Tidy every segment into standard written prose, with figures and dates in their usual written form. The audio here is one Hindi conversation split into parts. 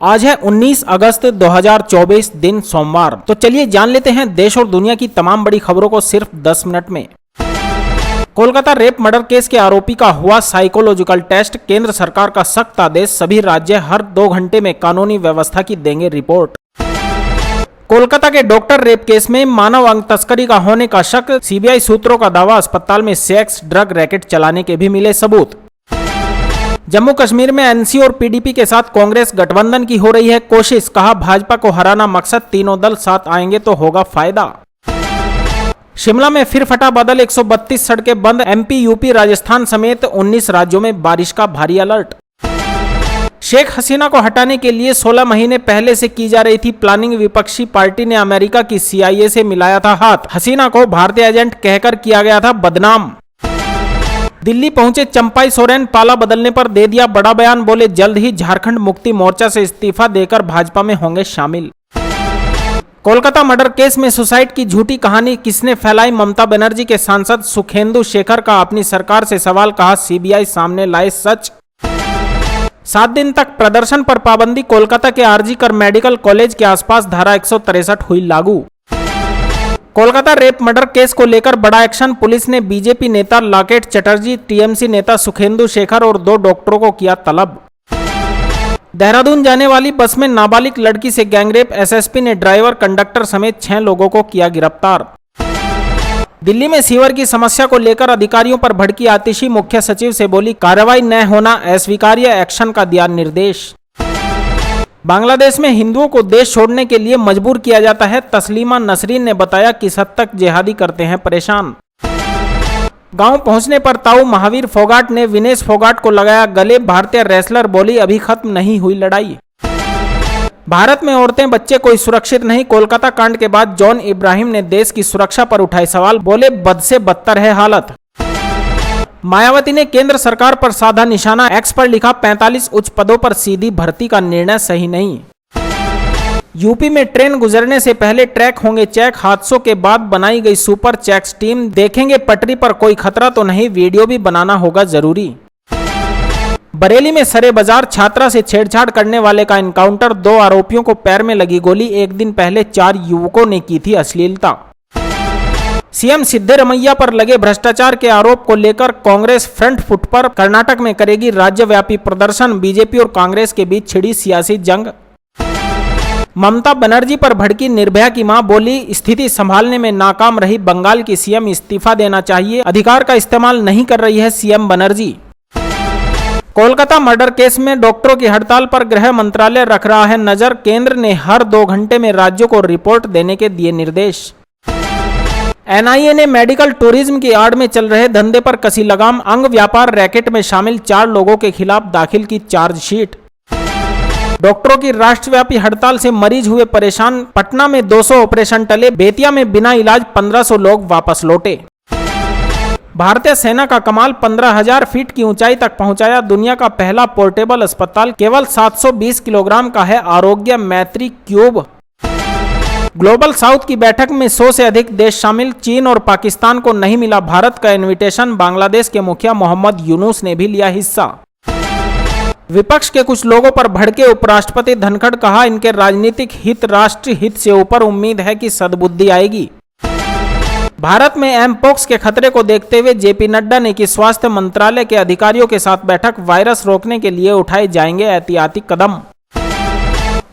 आज है 19 अगस्त 2024 दिन सोमवार। तो चलिए जान लेते हैं देश और दुनिया की तमाम बड़ी खबरों को सिर्फ 10 मिनट में। कोलकाता रेप मर्डर केस के आरोपी का हुआ साइकोलॉजिकल टेस्ट, केंद्र सरकार का सख्त आदेश, सभी राज्य हर 2 घंटे में कानूनी व्यवस्था की देंगे रिपोर्ट। कोलकाता के डॉक्टर रेप केस में मानव अंग तस्करी का होने का शक, सीबीआई सूत्रों का दावा, अस्पताल में सेक्स ड्रग रैकेट चलाने के भी मिले सबूत। जम्मू कश्मीर में एनसी और पीडीपी के साथ कांग्रेस गठबंधन की हो रही है कोशिश, कहा भाजपा को हराना मकसद, तीनों दल साथ आएंगे तो होगा फायदा। शिमला में फिर फटा बादल, 132 सड़कें बंद, एमपी यूपी राजस्थान समेत 19 राज्यों में बारिश का भारी अलर्ट। शेख हसीना को हटाने के लिए 16 महीने पहले से की जा रही थी प्लानिंग, विपक्षी पार्टी ने अमेरिका की CIA से मिलाया था हाथ, हसीना को भारतीय एजेंट कहकर किया गया था बदनाम। दिल्ली पहुंचे चंपाई सोरेन, पाला बदलने पर दे दिया बड़ा बयान, बोले जल्द ही झारखंड मुक्ति मोर्चा से इस्तीफा देकर भाजपा में होंगे शामिल। कोलकाता मर्डर केस में सुसाइड की झूठी कहानी किसने फैलाई, ममता बनर्जी के सांसद सुखेंदु शेखर का अपनी सरकार से सवाल, कहा सीबीआई सामने लाए सच। 7 दिन तक प्रदर्शन पर पाबंदी, कोलकाता के आरजी कर मेडिकल कॉलेज के आसपास धारा 163 हुई लागू। कोलकाता रेप मर्डर केस को लेकर बड़ा एक्शन, पुलिस ने बीजेपी नेता लॉकेट चटर्जी, टीएमसी नेता सुखेंदु शेखर और 2 डॉक्टरों को किया तलब। देहरादून जाने वाली बस में नाबालिग लड़की से गैंगरेप, एसएसपी ने ड्राइवर कंडक्टर समेत 6 लोगों को किया गिरफ्तार। दिल्ली में सीवर की समस्या को लेकर अधिकारियों पर भड़की आतिशी, मुख्य सचिव से बोली कार्रवाई न होना अस्वीकार्य, एक्शन का दिया निर्देश। बांग्लादेश में हिंदुओं को देश छोड़ने के लिए मजबूर किया जाता है, तस्लीमा नसरीन ने बताया किस हद तक जिहादी करते हैं परेशान। गांव पहुंचने पर ताऊ महावीर फोगाट ने विनेश फोगाट को लगाया गले, भारतीय रेसलर बोली अभी खत्म नहीं हुई लड़ाई। भारत में औरतें बच्चे कोई सुरक्षित नहीं, कोलकाता कांड के बाद जॉन इब्राहिम ने देश की सुरक्षा पर उठाए सवाल, बोले बद से बदतर है हालत। मायावती ने केंद्र सरकार पर साधा निशाना, एक्स पर लिखा 45 उच्च पदों पर सीधी भर्ती का निर्णय सही नहीं। यूपी में ट्रेन गुजरने से पहले ट्रैक होंगे चेक, हादसों के बाद बनाई गई सुपर चेक्स टीम, देखेंगे पटरी पर कोई खतरा तो नहीं, वीडियो भी बनाना होगा जरूरी। बरेली में सरे बाजार, छात्रा से छेड़छाड़ करने वाले का एनकाउंटर, 2 आरोपियों को पैर में लगी गोली, एक दिन पहले 4 युवकों ने की थी अश्लीलता। सीएम सिद्धरमैया पर लगे भ्रष्टाचार के आरोप को लेकर कांग्रेस फ्रंट फुट पर, कर्नाटक में करेगी राज्यव्यापी प्रदर्शन, बीजेपी और कांग्रेस के बीच छिड़ी सियासी जंग। ममता बनर्जी पर भड़की निर्भया की मां, बोली स्थिति संभालने में नाकाम रही बंगाल की सीएम, इस्तीफा देना चाहिए, अधिकार का इस्तेमाल नहीं कर रही है CM Banerjee. Kolkata murder case में डॉक्टरों की हड़ताल पर गृह मंत्रालय रख रहा है नजर, केंद्र ने हर 2 घंटे में राज्यों को रिपोर्ट देने के दिए निर्देश। एनआईए ने मेडिकल टूरिज्म की आड़ में चल रहे धंधे पर कसी लगाम, अंग व्यापार रैकेट में शामिल 4 लोगों के खिलाफ दाखिल की चार्जशीट। डॉक्टरों की राष्ट्रव्यापी हड़ताल से मरीज हुए परेशान, पटना में 200 ऑपरेशन टले, बेतिया में बिना इलाज 1500 लोग वापस लौटे। भारतीय सेना का कमाल, 15,000 फीट की ऊंचाई तक पहुंचाया दुनिया का पहला पोर्टेबल अस्पताल, केवल 720 किलोग्राम का है आरोग्य मैत्री क्यूब। ग्लोबल साउथ की बैठक में 100 से अधिक देश शामिल, चीन और पाकिस्तान को नहीं मिला भारत का इनविटेशन, बांग्लादेश के मुखिया मोहम्मद यूनुस ने भी लिया हिस्सा। विपक्ष के कुछ लोगों पर भड़के उपराष्ट्रपति धनखड़, कहा इनके राजनीतिक हित राष्ट्र हित से ऊपर, उम्मीद है कि सद्बुद्धि आएगी। भारत में एमपॉक्स के खतरे को देखते हुए जेपी नड्डा ने की स्वास्थ्य मंत्रालय के अधिकारियों के साथ बैठक, वायरस रोकने के लिए उठाए जाएंगे एहतियाती कदम।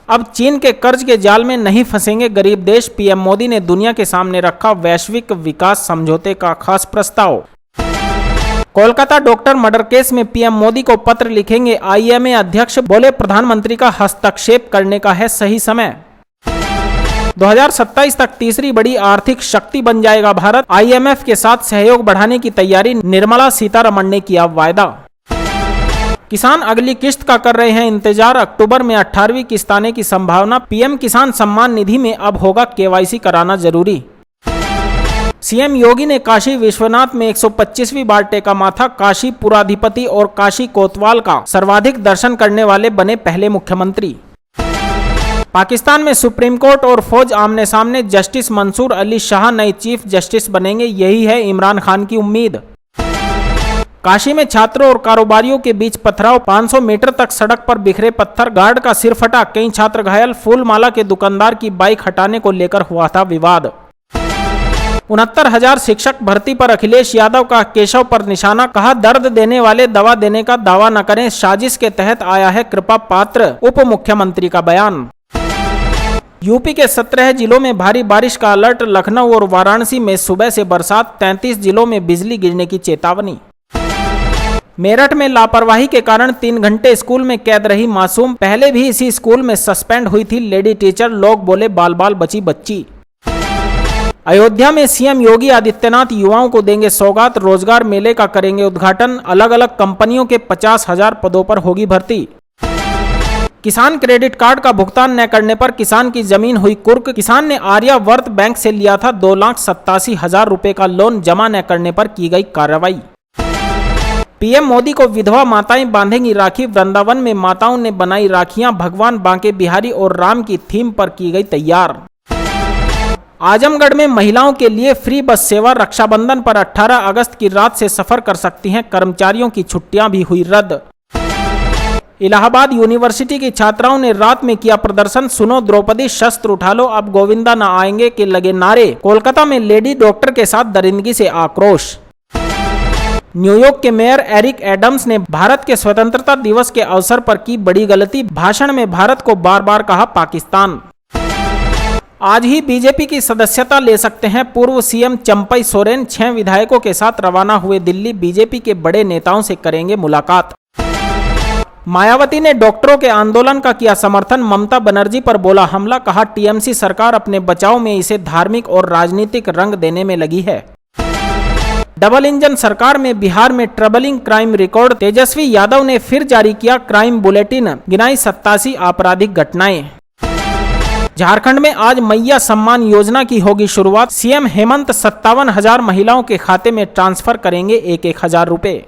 अब चीन के कर्ज के जाल में नहीं फंसेंगे गरीब देश, पीएम मोदी ने दुनिया के सामने रखा वैश्विक विकास समझौते का खास प्रस्ताव। कोलकाता डॉक्टर मर्डर केस में पीएम मोदी को पत्र लिखेंगे आईएमए अध्यक्ष, बोले प्रधानमंत्री का हस्तक्षेप करने का है सही समय। 2027 तक तीसरी बड़ी आर्थिक शक्ति बन जाएगा भारत, आईएमएफ के साथ सहयोग बढ़ाने की तैयारी, निर्मला सीतारमण ने किया वायदा। किसान अगली किश्त का कर रहे हैं इंतजार, अक्टूबर में 18वीं किस्त आने की संभावना, पीएम किसान सम्मान निधि में अब होगा केवाईसी कराना जरूरी। सीएम योगी ने काशी विश्वनाथ में 125वीं बार टेका माथा, काशी पुराधिपति और काशी कोतवाल का सर्वाधिक दर्शन करने वाले बने पहले मुख्यमंत्री। पाकिस्तान में सुप्रीम कोर्ट और फौज आमने सामने, जस्टिस मंसूर अली शाह नए चीफ जस्टिस बनेंगे, यही है इमरान खान की उम्मीद। काशी में छात्रों और कारोबारियों के बीच पथराव, 500 मीटर तक सड़क पर बिखरे पत्थर, गार्ड का सिर फटा, कई छात्र घायल। फूलमाला के दुकानदार की बाइक हटाने को लेकर हुआ था विवाद। 69,000 शिक्षक भर्ती पर अखिलेश यादव का केशव पर निशाना, कहा दर्द देने वाले दवा देने का दावा न करें, साजिश के तहत आया है कृपा पात्र। उप मुख्यमंत्री का बयान। यूपी के 17 जिलों में भारी बारिश का अलर्ट, लखनऊ और वाराणसी में सुबह से बरसात, 33 जिलों में बिजली गिरने की चेतावनी। मेरठ में लापरवाही के कारण 3 घंटे स्कूल में कैद रही मासूम, पहले भी इसी स्कूल में सस्पेंड हुई थी लेडी टीचर, लोग बोले बाल बाल बची बच्ची। अयोध्या में सीएम योगी आदित्यनाथ युवाओं को देंगे सौगात, रोजगार मेले का करेंगे उद्घाटन, अलग अलग कंपनियों के 50,000 पदों पर होगी भर्ती। किसान क्रेडिट कार्ड का भुगतान न करने पर किसान की जमीन हुई कुर्क, किसान ने आर्यावर्त बैंक से लिया था 2,87,000 रुपए का लोन, जमा न करने पर की गई कार्रवाई। पीएम मोदी को विधवा माताएं बांधेंगी राखी, वृंदावन में माताओं ने बनाई राखियां, भगवान बांके बिहारी और राम की थीम पर की गई तैयार। आजमगढ़ में महिलाओं के लिए फ्री बस सेवा, रक्षाबंधन पर 18 अगस्त की रात से सफर कर सकती हैं, कर्मचारियों की छुट्टियां भी हुई रद्द। इलाहाबाद यूनिवर्सिटी की छात्राओं ने रात में किया प्रदर्शन, सुनो द्रौपदी शस्त्र उठा लो अब गोविंदा न आएंगे के लगे नारे। कोलकाता में लेडी डॉक्टर के साथ दरिंदगी से आक्रोश। न्यूयॉर्क के मेयर एरिक एडम्स ने भारत के स्वतंत्रता दिवस के अवसर पर की बड़ी गलती, भाषण में भारत को बार बार कहा पाकिस्तान। आज ही बीजेपी की सदस्यता ले सकते हैं पूर्व सीएम चंपई सोरेन, 6 विधायकों के साथ रवाना हुए दिल्ली, बीजेपी के बड़े नेताओं से करेंगे मुलाकात। मायावती ने डॉक्टरों के आंदोलन का किया समर्थन, ममता बनर्जी पर बोला हमला, कहा टीएमसी सरकार अपने बचाव में इसे धार्मिक और राजनीतिक रंग देने में लगी है। डबल इंजन सरकार में बिहार में troubling crime record, Tejashwi Yadav ने फिर जारी किया क्राइम बुलेटिन, गिनाई 87 आपराधिक घटनाएं। झारखंड में आज मैया सम्मान योजना की होगी शुरुआत, सीएम हेमंत 57,000 महिलाओं के खाते में ट्रांसफर करेंगे 1-1 रुपए।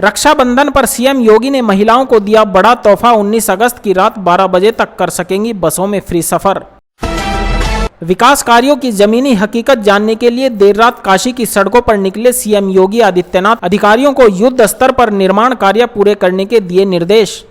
रक्षाबंधन पर सीएम योगी ने महिलाओं को दिया बड़ा तोहफा, 19 अगस्त की रात 12 बजे तक कर सकेंगी बसों में फ्री सफर। विकास कार्यों की जमीनी हकीकत जानने के लिए देर रात काशी की सड़कों पर निकले सीएम योगी आदित्यनाथ, अधिकारियों को युद्ध स्तर पर निर्माण कार्य पूरे करने के दिए निर्देश।